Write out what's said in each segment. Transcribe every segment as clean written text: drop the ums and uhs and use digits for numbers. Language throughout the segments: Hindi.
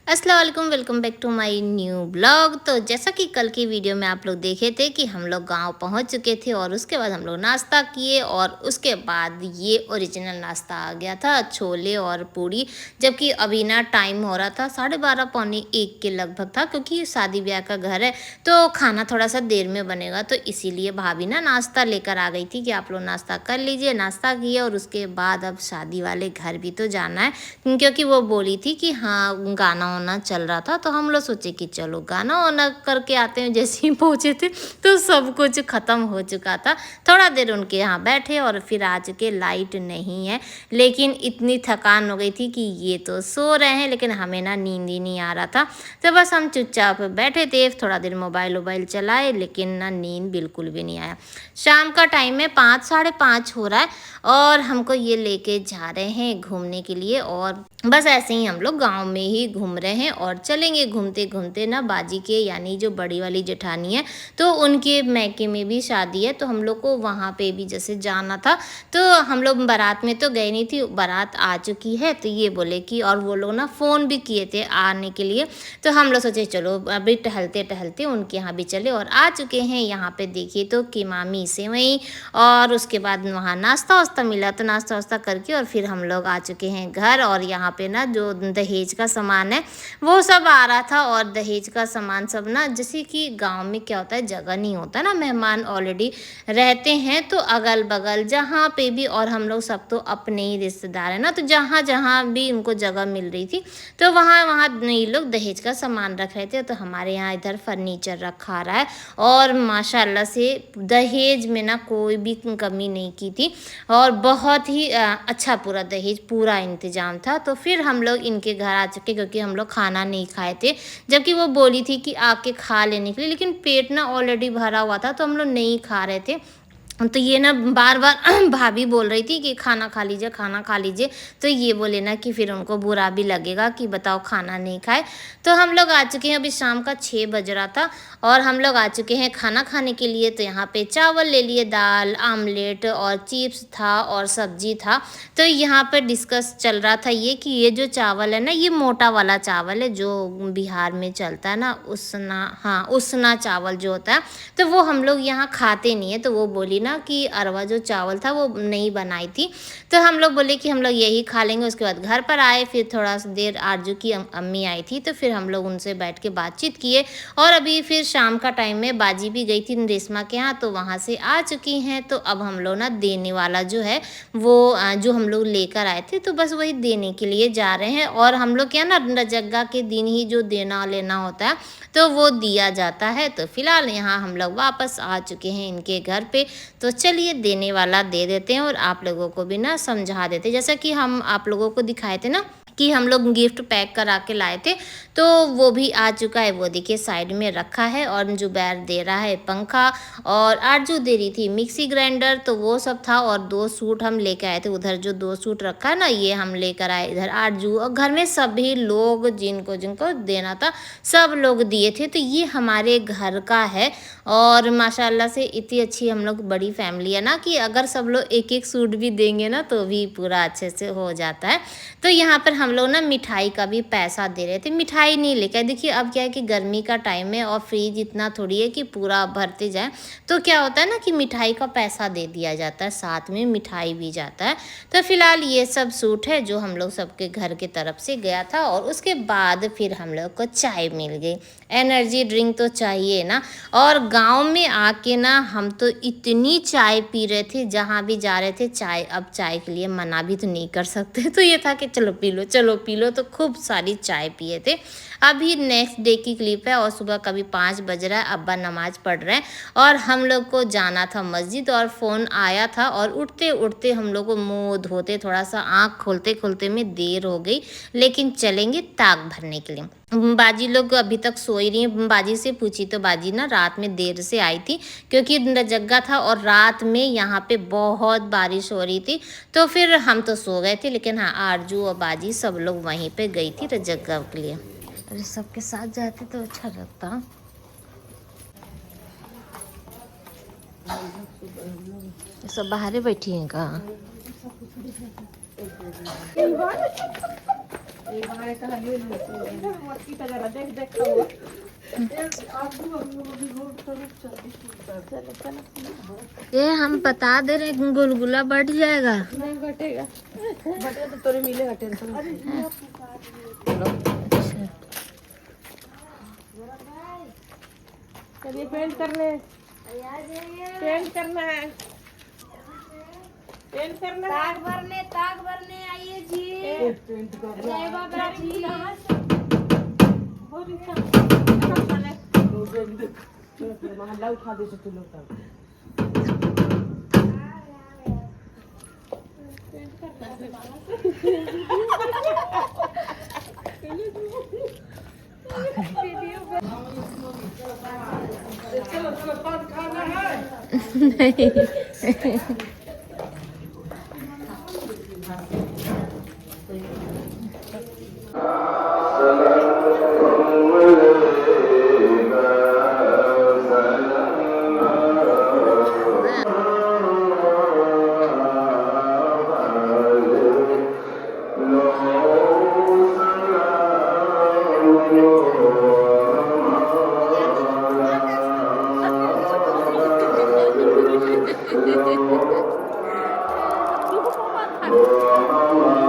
अस्सलाम वालेकुम, welcome back to my new blog. तो जैसा कि कल की वीडियो में आप लोग देखे थे कि हम लोग गांव पहुंच चुके थे और उसके बाद हम लोग नाश्ता किए और उसके बाद ये ओरिजिनल नाश्ता आ गया था, छोले और पूड़ी। जबकि अभी ना टाइम हो रहा था 12:30 पौने 1 के लगभग था, क्योंकि शादी ब्याह का घर है तो खाना थोड़ा सा देर में बनेगा, तो इसीलिए भाभी ना नाश्ता लेकर आ गई थी कि आप लोग नाश्ता कर लीजिए। नाश्ता किए और उसके बाद अब शादी वाले घर भी तो जाना है, क्योंकि वो बोली थी कि हाँ गाना वाना चल रहा था, तो हम लोग सोचे कि चलो गाना वाना करके आते हैं। जैसे ही पहुँचे थे तो सब कुछ ख़त्म हो चुका था। थोड़ा देर उनके यहाँ बैठे और फिर आ चुके। लाइट नहीं है, लेकिन इतनी थकान हो गई थी कि ये तो सो रहे हैं, लेकिन हमें ना नींद ही नहीं आ रहा था। तो बस हम चुपचाप बैठे थे, थोड़ा देर मोबाइल वोबाइल चलाए, लेकिन ना नींद बिल्कुल भी नहीं आया। शाम का टाइम है, 5 साढ़े 5 हो रहा है और हमको ये लेके जा रहे हैं घूमने के लिए। और बस ऐसे ही हम लोग गांव में ही घूम रहे हैं और चलेंगे घूमते घूमते ना। बाजी के यानी जो बड़ी वाली जेठानी है, तो उनके मैके में भी शादी है, तो हम लोग को वहाँ पे भी जैसे जाना था। तो हम लोग बारात में तो गए नहीं थी, बारात आ चुकी है, तो ये बोले कि, और वो लोग ना फ़ोन भी किए थे आने के लिए। तो हम लोग सोचे चलो अभी टहलते टहलते उनके यहाँ भी चले, और आ चुके हैं यहाँ पे। देखिए तो कीमामी सेवई और उसके बाद वहाँ नाश्ता वास्ता मिला, तो नाश्ता वास्ता करके और फिर हम लोग आ चुके हैं घर। और यहाँ पे ना जो दहेज का सामान है वो सब आ रहा था, और दहेज का सामान सब ना, जैसे कि गांव में क्या होता है, जगह नहीं होता ना, मेहमान ऑलरेडी रहते हैं तो अगल बगल जहाँ पे भी, और हम लोग सब तो अपने ही रिश्तेदार हैं ना, तो जहाँ जहाँ भी उनको जगह मिल रही थी तो वहाँ वहाँ ये लोग दहेज का सामान रख रहे थे। तो हमारे यहाँ इधर फर्नीचर रखा रहा है, और माशाल्लाह से दहेज में ना कोई भी कमी नहीं की थी, और बहुत ही अच्छा पूरा दहेज पूरा इंतज़ाम था। तो फिर हम लोग इनके घर आ चुके, क्योंकि हम लोग खाना नहीं खाए थे, जबकि वो बोली थी कि आके खा लेने के लिए, लेकिन पेट ना ऑलरेडी भरा हुआ था, तो हम लोग नहीं खा रहे थे। तो ये ना बार बार भाभी बोल रही थी कि खाना खा लीजिए, खाना खा लीजिए। तो ये बोले ना कि फिर उनको बुरा भी लगेगा कि बताओ खाना नहीं खाए। तो हम लोग आ चुके हैं, अभी शाम का 6 बज रहा था और हम लोग आ चुके हैं खाना खाने के लिए। तो यहाँ पे चावल ले लिए, दाल, आमलेट और चिप्स था और सब्जी था। तो यहाँ पर डिस्कस चल रहा था ये कि ये जो चावल है ना, ये मोटा वाला चावल है जो बिहार में चलता है ना, उसना, हाँ उसना चावल जो होता है, तो वो हम लोग यहाँ खाते नहीं है। तो वो बोली ना कि अरवा जो चावल था वो नहीं बनाई थी, तो हम लोग बोले कि हम लोग यही खा लेंगे। उसके बाद घर पर आए, फिर थोड़ा सा देर आरजू की अम्मी आई थी, तो फिर हम लोग उनसे बैठ के बातचीत किए। और अभी फिर शाम का टाइम में बाजी भी गई थी रेशमा के यहाँ, तो वहाँ से आ चुकी हैं। तो अब हम लोग ना देने वाला जो है वो जो हम लोग लेकर आए थे, तो बस वही देने के लिए जा रहे हैं। और हम लोग क्या ना रजग्गा के दिन ही जो देना लेना होता है तो वो दिया जाता है। तो फिलहाल यहाँ हम लोग वापस आ चुके हैं इनके घर पे। तो चलिए देने वाला दे देते हैं और आप लोगों को भी ना समझा देते हैं, जैसा कि हम आप लोगों को दिखाए थे ना कि हम लोग गिफ्ट पैक करा के लाए थे, तो वो भी आ चुका है। वो देखिए साइड में रखा है, और जुबैर दे रहा है पंखा, और आरजू दे रही थी मिक्सी ग्राइंडर, तो वो सब था। और 2 सूट हम लेकर आए थे, उधर जो 2 सूट रखा है ना ये हम लेकर आए इधर आरजू, और घर में सभी लोग जिनको जिनको देना था सब लोग दिए थे। तो ये हमारे घर का है, और माशाल्लाह से इतनी अच्छी हम लोग बड़ी फैमिली है ना कि अगर सब लोग एक एक सूट भी देंगे ना तो भी पूरा अच्छे से हो जाता है। तो यहाँ पर हम लोग ना मिठाई का भी पैसा दे रहे थे, मिठाई नहीं लेकर। देखिए अब क्या है कि गर्मी का टाइम है और फ्रिज इतना थोड़ी है कि पूरा भरते जाए, तो क्या होता है ना कि मिठाई का पैसा दे दिया जाता है, साथ में मिठाई भी जाता है। तो फिलहाल ये सब सूट है जो हम लोग सबके घर के तरफ से गया था। और उसके बाद फिर हम लोग को चाय मिल गई, एनर्जी ड्रिंक तो चाहिए ना। और गांव में आके ना हम तो इतनी चाय पी रहे थे, जहाँ भी जा रहे थे चाय। अब चाय के लिए मना भी तो नहीं कर सकते, तो ये था कि चलो पी लो, चलो पी लो, तो खूब सारी चाय पिए थे। अभी नेक्स्ट डे की क्लिप है, और सुबह कभी 5 बज रहा है, अब्बा नमाज पढ़ रहे हैं और हम लोग को जाना था मस्जिद, और फ़ोन आया था। और उठते उठते हम लोग को मुँह धोते, थोड़ा सा आँख खोलते खोलते में देर हो गई, लेकिन चलेंगे ताक भरने के लिए। बाजी लोग अभी तक सोई रही हैं। बाजी से पूछी तो बाजी ना रात में देर से आई थी, क्योंकि रजग्गा था और रात में यहाँ पे बहुत बारिश हो रही थी। तो फिर हम तो सो गए थे, लेकिन हाँ आरजू और बाजी सब लोग वहीं पे गई थी रजग्गा के लिए। अरे सबके साथ जाते तो अच्छा लगता। सब बाहर बैठी हैं का? ये हम बता दे रहे गुलगुला बढ़ जाएगा। नहीं बटेगा, बटेगा तो तोरे मिलेगा, टेंशन मत। चलिए पेंट करने, पेंट करना है, पेंट करना है। ताक भरने आइए जी। पेंट कर जय बाबा जी। महल्ला उठा दे तू लोग तब।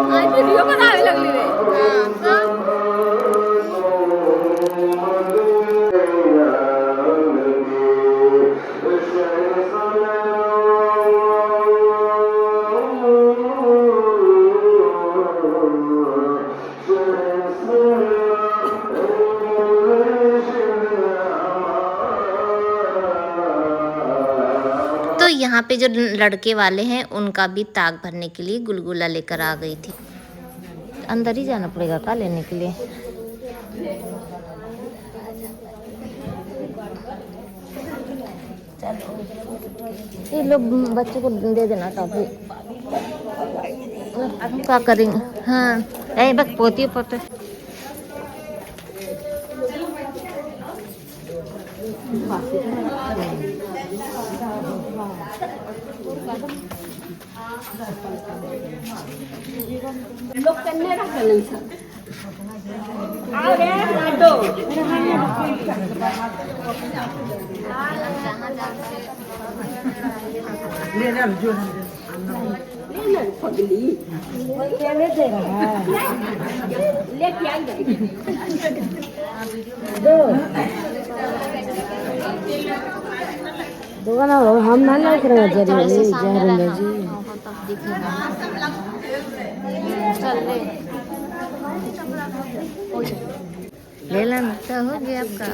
नहीं वीडियो बनावे लगली रे। तो यहाँ पे जो लड़के वाले हैं उनका भी ताक भरने के लिए गुलगुला लेकर आ गई थी। अंदर ही जाना पड़ेगा का लेने के लिए। ये लोग बच्चों को दे देना टॉफी। हम क्या करेंगे। हाँ बस पोती पोते। लोग कन्ने रख ले सब। आओ रे लाडो। ले ना जो ले ना पगली। कैसे दे रहा है? ले क्या दो दोगना हम ना लग रहे हैं जरूरी जरूरी जी। चल ले लेना तो हो गया आपका।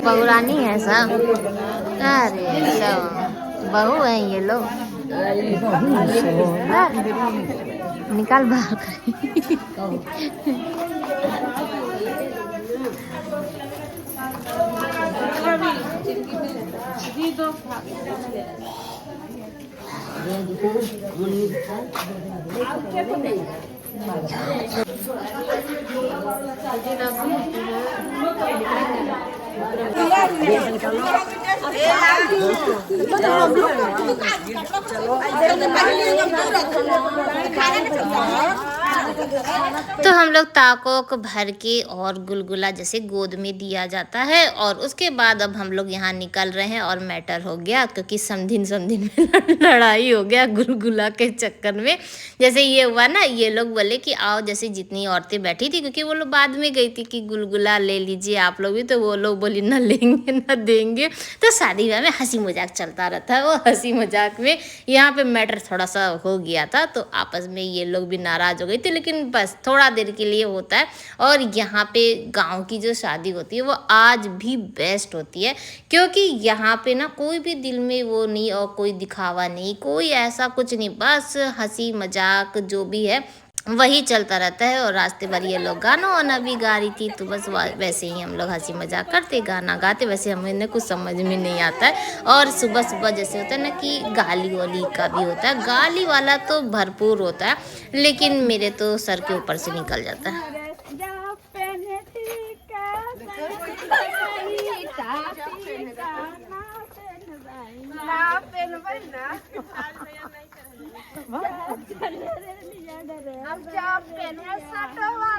बहुरानी है सब। अरे सब बहू है ये लोग। निकाल बाहर तो हम लोग ताकों को भर के और गुलगुला जैसे गोद में दिया जाता है और उसके बाद अब हम लोग यहाँ निकल रहे हैं और मैटर हो गया क्योंकि समधिन में लड़ाई हो गया गुलगुला के चक्कर में। जैसे ये हुआ ना, ये लोग बोले कि आओ, जैसे जितनी औरतें बैठी थी क्योंकि वो लोग बाद में गई थी कि गुलगुला ले लीजिए आप लोग भी, तो वो लोग बोली ना लेंगे ना देंगे। तो शादी ब्याह में हंसी मजाक चलता रहता है। वो हंसी मजाक में यहाँ पे मैटर थोड़ा सा हो गया था, तो आपस में ये लोग भी नाराज़ हो गई थी, लेकिन बस थोड़ा देर के लिए होता है। और यहाँ पे गांव की जो शादी होती है वो आज भी बेस्ट होती है क्योंकि यहाँ पे ना कोई भी दिल में वो नहीं और कोई दिखावा नहीं, कोई ऐसा कुछ नहीं, बस हंसी मजाक जो भी है वही चलता रहता है। और रास्ते भर ये लोग गाना वाना भी गा रही थी, तो बस वैसे ही हम लोग हंसी मजाक करते गाना गाते। वैसे हमें कुछ समझ में नहीं आता है। और सुबह सुबह जैसे होता है ना कि गाली वाली का भी होता है, गाली वाला तो भरपूर होता है, लेकिन मेरे तो सर के ऊपर से निकल जाता है। अब जॉब पहने सटवा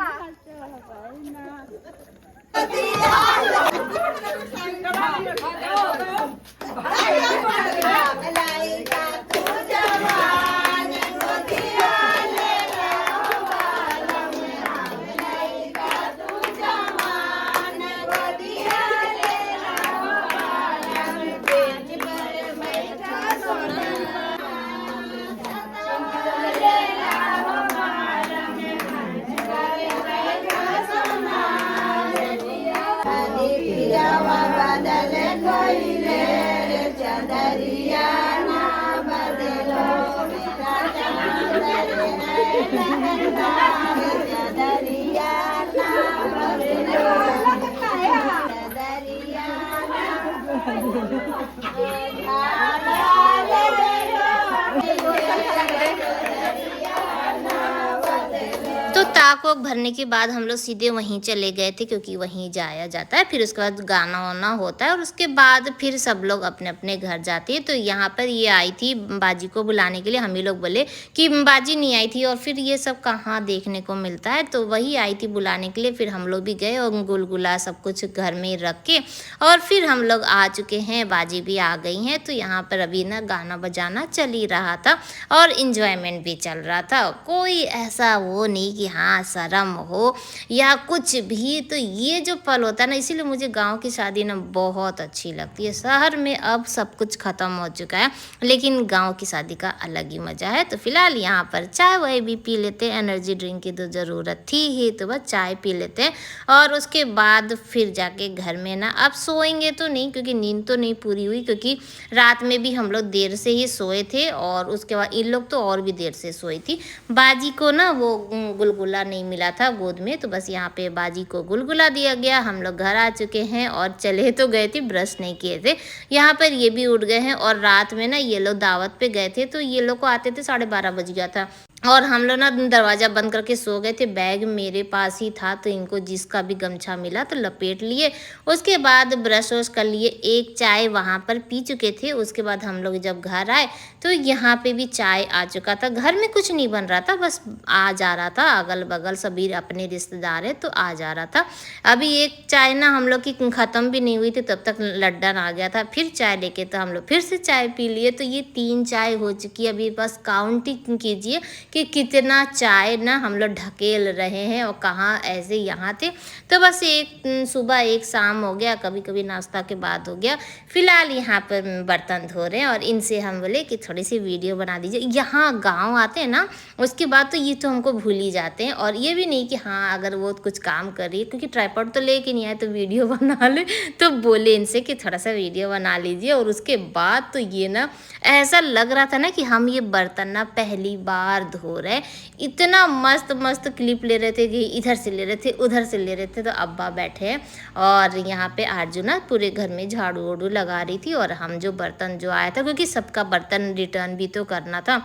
तो ताक वाक भरने के बाद हम लोग सीधे वहीं चले गए थे क्योंकि वहीं जाया जाता है। फिर उसके बाद गाना वाना होता है और उसके बाद फिर सब लोग अपने अपने घर जाते हैं। तो यहाँ पर ये आई थी बाजी को बुलाने के लिए। हम ही लोग बोले कि बाजी नहीं आई थी और फिर ये सब कहाँ देखने को मिलता है, तो वही आई थी बुलाने के लिए। फिर हम लोग भी गए और गुलगुला सब कुछ घर में रख के और फिर हम लोग आ चुके हैं। बाजी भी आ गई हैं। तो यहाँ पर अभी ना गाना बजाना चल ही रहा था और इंजॉयमेंट भी चल रहा था। कोई ऐसा वो नहीं कि हाँ शर्म हो या कुछ भी। तो ये जो पल होता है ना, इसीलिए मुझे गांव की शादी ना बहुत अच्छी लगती है। शहर में अब सब कुछ ख़त्म हो चुका है, लेकिन गांव की शादी का अलग ही मज़ा है। तो फिलहाल यहाँ पर चाय वाय भी पी लेते हैं। एनर्जी ड्रिंक की तो ज़रूरत थी ही, तो बस चाय पी लेते हैं और उसके बाद फिर जाके घर में ना अब सोएंगे तो नहीं, क्योंकि नींद तो नहीं पूरी हुई, क्योंकि रात में भी हम लोग देर से ही सोए थे और उसके बाद इन लोग तो और भी देर से सोई थी। बाजी को ना वो गुलगुला नहीं मिला था गोद में, तो बस यहाँ पे बाजी को गुलगुला दिया गया। हम लोग घर आ चुके हैं और चले तो गए थे, ब्रश नहीं किए थे। यहाँ पर ये भी उठ गए हैं और रात में ना ये लोग दावत पे गए थे, तो ये लोग को आते थे 12:30 बज गया था और हम लोग ना दरवाज़ा बंद करके सो गए थे। बैग मेरे पास ही था, तो इनको जिसका भी गमछा मिला तो लपेट लिए। उसके बाद ब्रश वश कर लिए। एक चाय वहाँ पर पी चुके थे। उसके बाद हम लोग जब घर आए तो यहाँ पे भी चाय आ चुका था। घर में कुछ नहीं बन रहा था, बस आ जा रहा था। अगल बगल सभी अपने रिश्तेदार है तो आ जा रहा था। अभी एक चाय ना हम लोग की ख़त्म भी नहीं हुई थी, तब तक लड्डन आ गया था। फिर चाय लेके तो हम लोग फिर से चाय पी लिए। तो ये 3 चाय हो चुकी है। अभी बस काउंटिंग कीजिए कि कितना चाय ना हम लोग ढकेल रहे हैं और कहाँ ऐसे यहाँ थे। तो बस एक सुबह एक शाम हो गया, कभी कभी नाश्ता के बाद हो गया। फिलहाल यहाँ पर बर्तन धो रहे हैं और इनसे हम बोले कि थोड़ी सी वीडियो बना दीजिए। यहाँ गांव आते हैं ना, उसके बाद तो ये तो हमको भूल ही जाते हैं। और ये भी नहीं कि हाँ अगर वो कुछ काम कर रही है, क्योंकि ट्राइपॉड तो लेके नहीं आए तो वीडियो बना ले, तो बोले इनसे कि थोड़ा सा वीडियो बना लीजिए। और उसके बाद तो ये ना ऐसा लग रहा था ना कि हम ये बर्तन ना पहली बार धो रहे। इतना मस्त मस्त क्लिप ले रहे थे कि इधर से ले रहे थे उधर से ले रहे थे। तो अब्बा बैठे हैं और यहाँ पे आरजू ना पूरे घर में झाड़ू वाड़ू लगा रही थी और हम जो बर्तन जो आया था, क्योंकि सबका बर्तन रिटर्न भी तो करना था,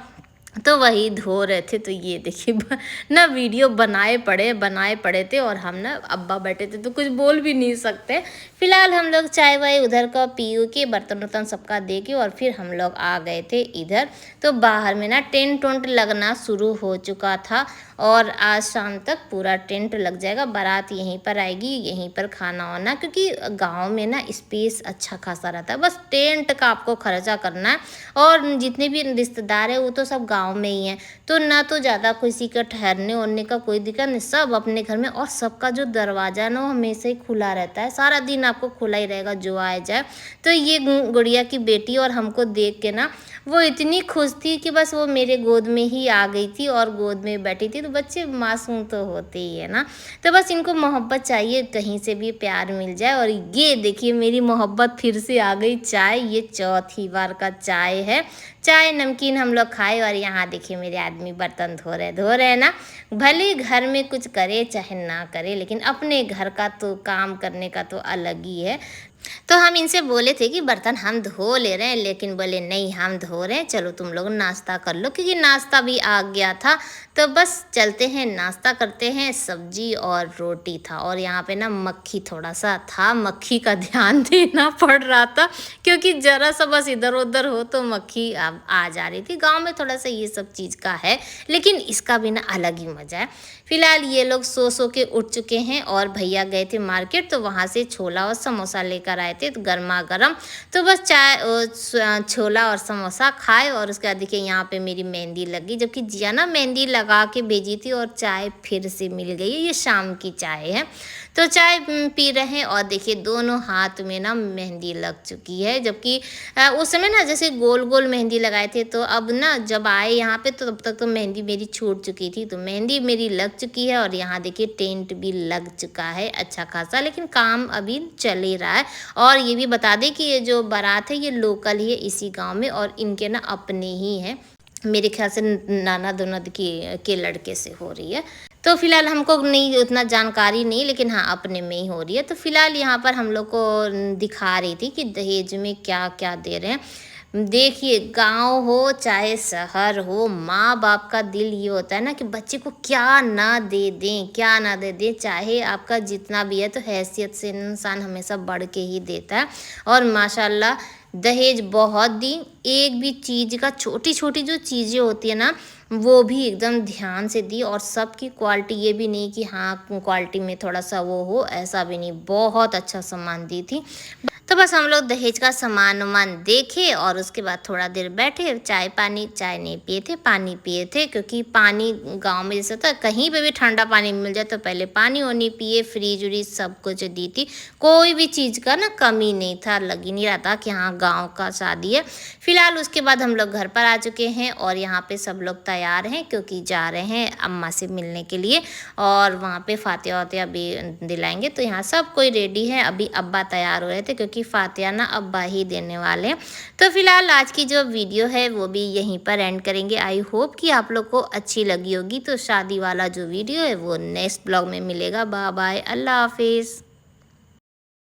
तो वही धो रहे थे। तो ये देखिए ना वीडियो बनाए पड़े थे और हम ना अब्बा बैठे थे तो कुछ बोल भी नहीं सकते। फिलहाल हम लोग चाय वाय उधर का पी के बर्तन वर्तन सबका दे के और फिर हम लोग आ गए थे इधर। तो बाहर में ना टेंट वेंट लगना शुरू हो चुका था और आज शाम तक पूरा टेंट लग जाएगा। बारात यहीं पर आएगी, यहीं पर खाना वाना, क्योंकि गांव में ना स्पेस अच्छा खासा रहता है। बस टेंट का आपको खर्चा करना है और जितने भी रिश्तेदार है वो तो सब गांव में ही हैं, तो ना तो ज़्यादा किसी का ठहरने ओढ़ने का कोई दिक्कत नहीं, सब अपने घर में। और सबका जो दरवाज़ा ना वो हमेशा ही खुला रहता है, सारा दिन आपको खुला ही रहेगा जो आए जाए। तो ये गुड़िया की बेटी और हमको देख के ना वो इतनी खुश थी कि बस वो मेरे गोद में ही आ गई थी और गोद में बैठी थी। तो बच्चे मासूम तो होते ही है ना, तो बस इनको मोहब्बत चाहिए, कहीं से भी प्यार मिल जाए। और ये देखिए मेरी मोहब्बत फिर से आ गई। चाय, ये चौथी बार का चाय है। चाय नमकीन हम लोग खाए और यहाँ देखिए मेरे आदमी बर्तन धो रहे हैं ना। भले घर में कुछ करे चाहे ना करे, लेकिन अपने घर का तो काम करने का तो अलग ही है। तो हम इनसे बोले थे कि बर्तन हम धो ले रहे हैं, लेकिन बोले नहीं हम धो रहे हैं, चलो तुम लोग नाश्ता कर लो, क्योंकि नाश्ता भी आ गया था। तो बस चलते हैं नाश्ता करते हैं। सब्जी और रोटी था, और यहाँ पे ना मक्खी थोड़ा सा था, मक्खी का ध्यान देना पड़ रहा था, क्योंकि ज़रा सा बस इधर उधर हो तो मक्खी आ जा रही थी। गांव में थोड़ा सा ये सब चीज़ का है, लेकिन इसका भी ना अलग ही मज़ा है। फिलहाल ये लोग सो के उठ चुके हैं, और भैया गए थे मार्केट, तो वहाँ से छोला और समोसा लेकर आए थे, तो गर्मा गर्म। तो बस छोला और समोसा खाए, और उसके बाद देखिए यहाँ पे मेरी मेहंदी लगी, जबकि जिया ना मेहंदी लगा के भेजी थी, और चाय फिर से मिल गई है। ये शाम की चाय है, तो चाय पी रहे हैं, और देखिए दोनों हाथ में ना मेहंदी लग चुकी है। जबकि उस समय ना जैसे गोल गोल मेहंदी लगाए थे, तो अब ना जब आए यहाँ पे तो तब तक तो मेहंदी मेरी छूट चुकी थी, तो मेहंदी मेरी लग चुकी है। और यहाँ देखिए टेंट भी लग चुका है अच्छा खासा, लेकिन काम अभी चल ही रहा है। और ये भी बता दें कि ये जो बारात है ये लोकल ही है इसी गांव में, और इनके ना अपने ही हैं, मेरे ख्याल से नाना दोनद के लड़के से हो रही है। तो फिलहाल हमको नहीं उतना जानकारी नहीं, लेकिन हाँ अपने में ही हो रही है। तो फिलहाल यहाँ पर हम लोग को दिखा रही थी कि दहेज में क्या क्या दे रहे हैं। देखिए गांव हो चाहे शहर हो, माँ बाप का दिल ये होता है ना कि बच्चे को क्या ना दे दें, क्या ना दे दें, चाहे आपका जितना भी है, तो हैसियत से इंसान हमेशा बढ़ के ही देता है। और माशाल्लाह दहेज बहुत दी, एक भी चीज़ का, छोटी छोटी जो चीज़ें होती है ना वो भी एकदम ध्यान से दी, और सबकी क्वालिटी, ये भी नहीं कि हाँ क्वालिटी में थोड़ा सा वो हो, ऐसा भी नहीं, बहुत अच्छा सामान दी थी। तो बस हम लोग दहेज का सामान वामान देखे, और उसके बाद थोड़ा देर बैठे, चाय नहीं पिए थे, पानी पिए थे, क्योंकि पानी गांव में जैसे था, कहीं पे भी ठंडा पानी मिल जाए तो पहले पानी वानी पिए, फ्रिज व्रिज सब कुछ दी थी, कोई भी चीज़ का ना कमी नहीं था, लग ही नहीं रहा था कि हाँ गाँव का शादी है। फिलहाल उसके बाद हम लोग घर पर आ चुके हैं, और यहाँ पे सब लोग तैयार हैं, क्योंकि जा रहे हैं अम्मा से मिलने के लिए, और वहाँ पे फातिया वातिया भी दिलाएंगे। तो यहाँ सब कोई रेडी है, अभी अब्बा तैयार हो रहे थे, क्योंकि फातिया ना अब्बा ही देने वाले हैं। तो फिलहाल आज की जो वीडियो है वो भी यहीं पर एंड करेंगे। आई होप कि आप लोग को अच्छी लगी होगी। तो शादी वाला जो वीडियो है वो नेक्स्ट ब्लॉग में मिलेगा। बाय बाय, अल्लाह हाफिज़।